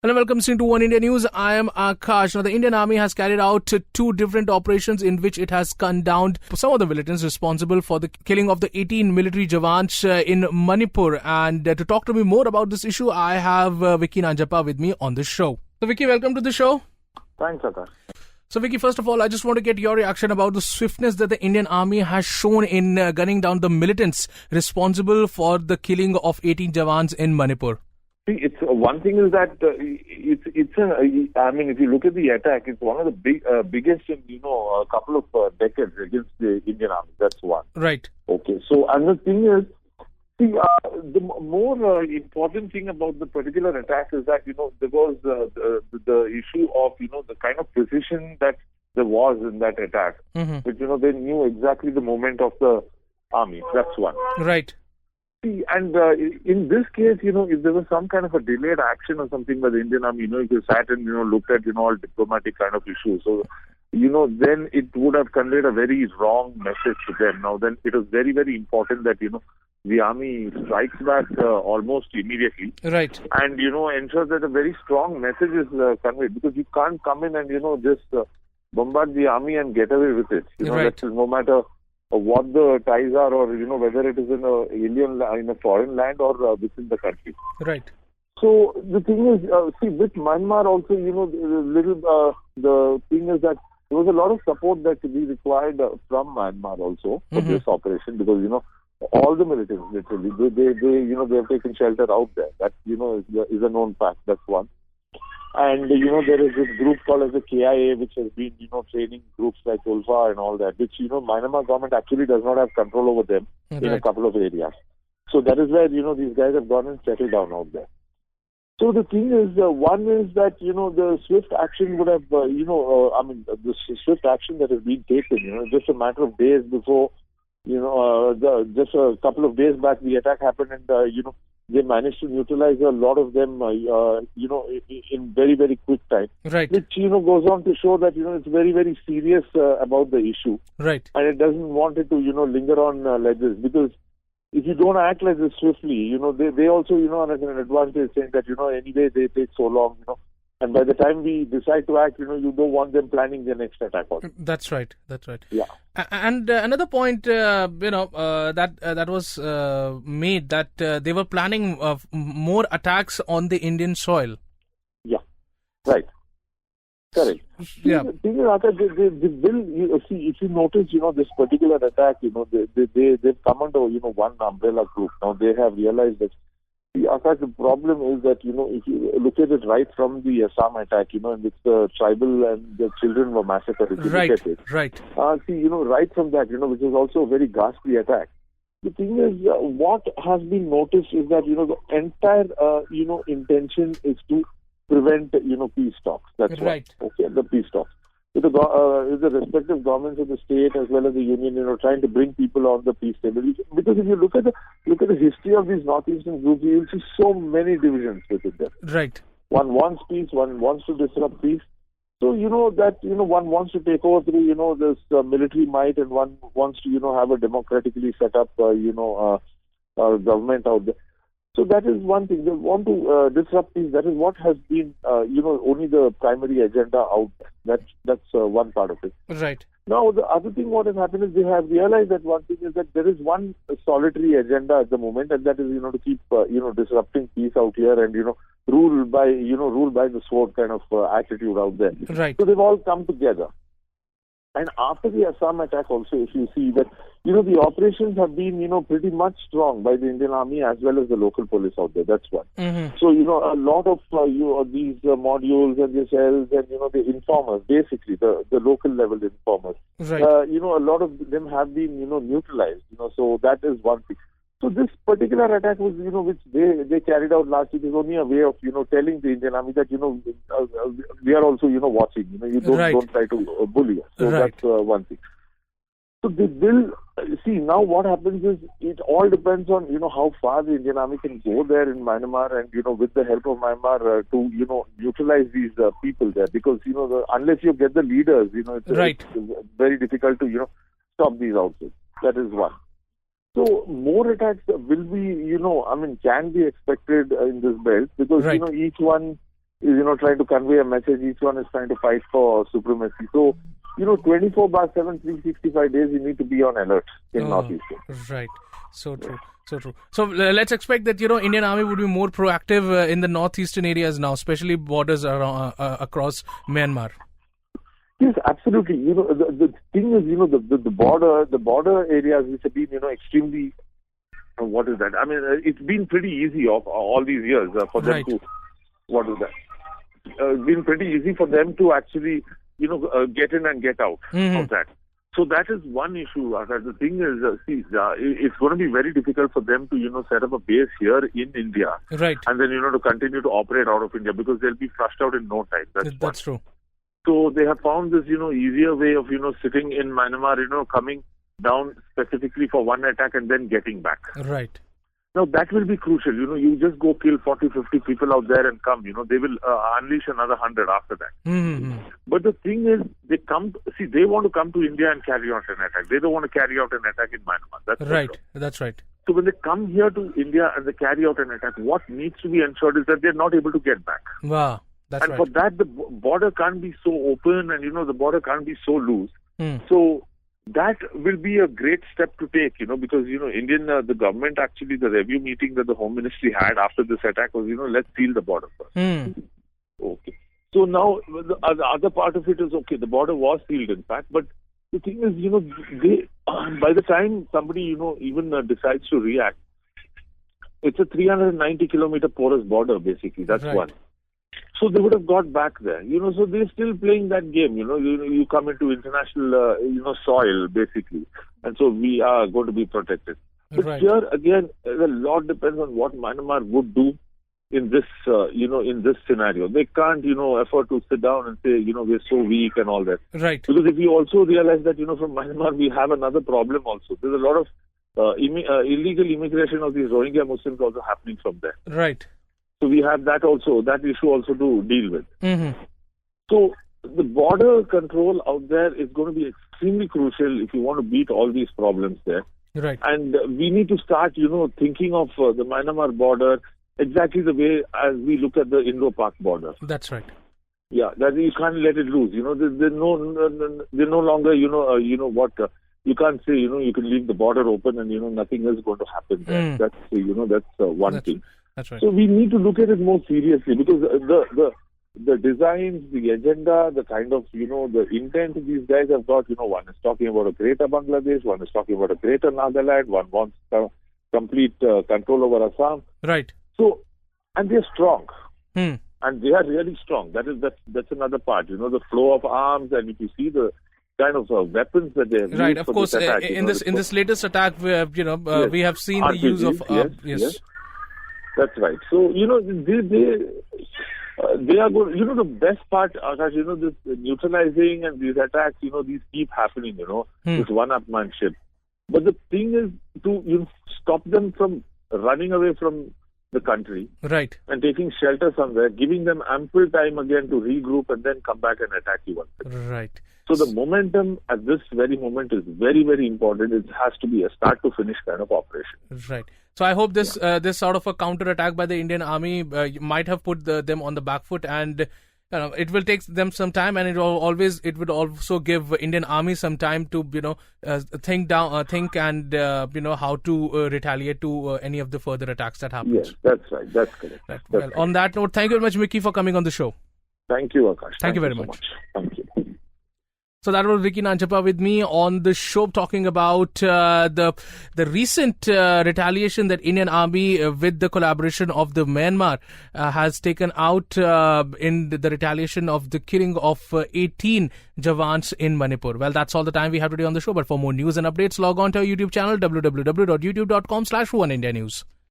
Hello, welcome to One India News. I am Akash. Now, the Indian Army has carried out two different operations in which it has gunned down some of the militants responsible for the killing of the 18 military jawans in Manipur. And to talk to me more about this issue, I have Vicky Nanjappa with me on the show. So, Vicky, welcome to the show. Thanks, Akash. So, Vicky, first of all, I just want to get your reaction about the swiftness that the Indian Army has shown in gunning down the militants responsible for the killing of 18 jawans in Manipur. See, it's one thing is that if you look at the attack, it's one of the biggest in a couple of decades against the Indian Army. That's one. Right. Okay. So, and the thing is, the more important thing about the particular attack is that there was the issue of the kind of precision that there was in that attack, which they knew exactly the movement of the army. That's one. Right. And in this case, if there was some kind of a delayed action or something by the Indian Army, if you sat and, looked at, all diplomatic kind of issues, so, then it would have conveyed a very wrong message to them. Now, then it is very, very important that, the army strikes back almost immediately. Right. And, ensures that a very strong message is conveyed, because you can't come in and, just bombard the army and get away with it. Right. That is no matter what the ties are, or whether it is in a foreign land or within the country. Right. So the thing is, with Myanmar also, the thing is that there was a lot of support that we required from Myanmar also for this operation, because all the militants literally they have taken shelter out there. That is a known fact. That's one. And, there is this group called as the KIA, which has been, training groups like Ulfa and all that, which, Myanmar government actually does not have control over them in a couple of areas. So that is where, these guys have gone and settled down out there. So the thing is, one is that, the swift action would have, the swift action that has been taken, just a matter of days before, just a couple of days back, the attack happened and, they managed to neutralize a lot of them, in very, very quick time. Right. Which, goes on to show that, it's very, very serious about the issue. Right. And it doesn't want it to, linger on like this. Because if you don't act like this swiftly, they also, are at an advantage, saying that, anyway, they take so long, And by the time we decide to act, you don't want them planning their next attack on. That's right. That's right. Yeah. And another point, that was made, that they were planning more attacks on the Indian soil. Yeah. Right. Correct. Yeah. The thing is, the bill, if you notice, this particular attack, they've come under, one umbrella group. Now they have realized that. Akash, the problem is that, if you look at it right from the Assam attack, in which the tribal and the children were massacred. If you Right, look at it. right. Right from that, which is also a very ghastly attack. The thing is, what has been noticed is that, the entire, intention is to prevent, peace talks. That's right. What, okay, the peace talks. With the respective governments of the state as well as the union, trying to bring people on the peace table. Because if you look at the history of these northeastern groups, you will see so many divisions within them. Right. One wants peace, one wants to disrupt peace. So one wants to take over through this military might, and one wants to have a democratically set up government out there. So that is one thing. They want to disrupt peace. That is what has been, only the primary agenda out there. That's one part of it. Right. Now, the other thing what has happened is they have realized that one thing is that there is one solitary agenda at the moment, and that is, to keep, disrupting peace out here and, rule by the sword kind of attitude out there. Right. So they've all come together. And after the Assam attack also, if you see that, the operations have been, pretty much strong by the Indian Army as well as the local police out there. That's one. So, a lot of these modules and the cells and, the informers, basically, the local level informers, Right. a lot of them have been, neutralized, so that is one thing. So this particular attack was, which they carried out last week, is only a way of, telling the Indian Army that, we are also, watching. You don't try to bully us. So Right. that's one thing. So they will see now what happens is it all depends on, how far the Indian Army can go there in Myanmar and, with the help of Myanmar to, neutralize these people there. Because, unless you get the leaders, it's very difficult to, stop these outfits. That is one. So more attacks will be, can be expected in this belt because, Right. Each one trying to convey a message. Each one is trying to fight for supremacy. So, 24/7, 365 days, you need to be on alert in Northeast. Right. So true. So true. So let's expect that, Indian Army would be more proactive in the northeastern areas now, especially borders around, across Myanmar. Yes, absolutely. The thing is, the border areas which have been, extremely, what is that? I mean, it's been pretty easy of all these years for them to, what is that? It's been pretty easy for them to actually, get in and get out of that. So that is one issue. The thing is, it's going to be very difficult for them to, set up a base here in India. Right. And then, to continue to operate out of India because they'll be flushed out in no time. That's true. So they have found this, easier way of, sitting in Myanmar, coming down specifically for one attack and then getting back. Right. Now that will be crucial. You just go kill 40, 50 people out there and come, they will unleash another 100 after that. Mm-hmm. But the thing is, they want to come to India and carry out an attack. They don't want to carry out an attack in Myanmar. That's right. That's right. So when they come here to India and they carry out an attack, what needs to be ensured is that they're not able to get back. Wow. That's and for that, the border can't be so open and, the border can't be so loose. So that will be a great step to take, because, the government actually, the review meeting that the Home Ministry had after this attack was, let's seal the border first. Okay. So now the other part of it is, okay, the border was sealed in fact, but the thing is, they, by the time somebody, even decides to react, it's a 390 kilometer porous border basically. That's one. So they would have got back there, so they're still playing that game, you come into international, soil basically. And so we are going to be protected. But here again, a lot depends on what Myanmar would do in this, in this scenario. They can't, afford to sit down and say, we're so weak and all that. Right. Because if you also realize that, from Myanmar, we have another problem also. There's a lot of illegal immigration of these Rohingya Muslims also happening from there. Right. So we have that issue also to deal with. Mm-hmm. So the border control out there is going to be extremely crucial if you want to beat all these problems there. Right. And we need to start, thinking of the Myanmar border exactly the way as we look at the Indo-Pak border. That's right. Yeah, that you can't let it loose. They're no longer, you can't say, you can leave the border open and, nothing is going to happen there. That's one thing. That's right. So we need to look at it more seriously because the designs, the agenda, the kind of, the intent these guys have got, one is talking about a greater Bangladesh, one is talking about a greater Nagaland, one wants complete control over Assam. Right. So, and they're strong. And they are really strong. That's another part, the flow of arms, and if you see the kind of weapons that they have used. Right, of course, this attack, in this latest attack, we have seen RPGs, the use of yes. That's right. So, they are going, the best part, Akash, this neutralizing and these attacks, these keep happening, this one-upmanship. But the thing is to stop them from running away from the country. Right. And taking shelter somewhere, giving them ample time again to regroup and then come back and attack you once again. Right. So the momentum at this very moment is very, very important. It has to be a start to finish kind of operation. Right. So I hope this sort of a counter attack by the Indian Army might have put them on the back foot, and it will take them some time, and it would also give Indian Army some time to think and how to retaliate to any of the further attacks that happen. Yes, that's right. That's correct. Right. Well, on that note, thank you very much, Mickey, for coming on the show. Thank you, Akash. Thank you very much. Thank you. So that was Ricky Nanchapa with me on the show talking about the recent retaliation that Indian Army with the collaboration of the Myanmar has taken out in the retaliation of the killing of 18 Jawans in Manipur. Well, that's all the time we have today on the show. But for more news and updates, log on to our YouTube channel www.youtube.com/OneIndiaNews.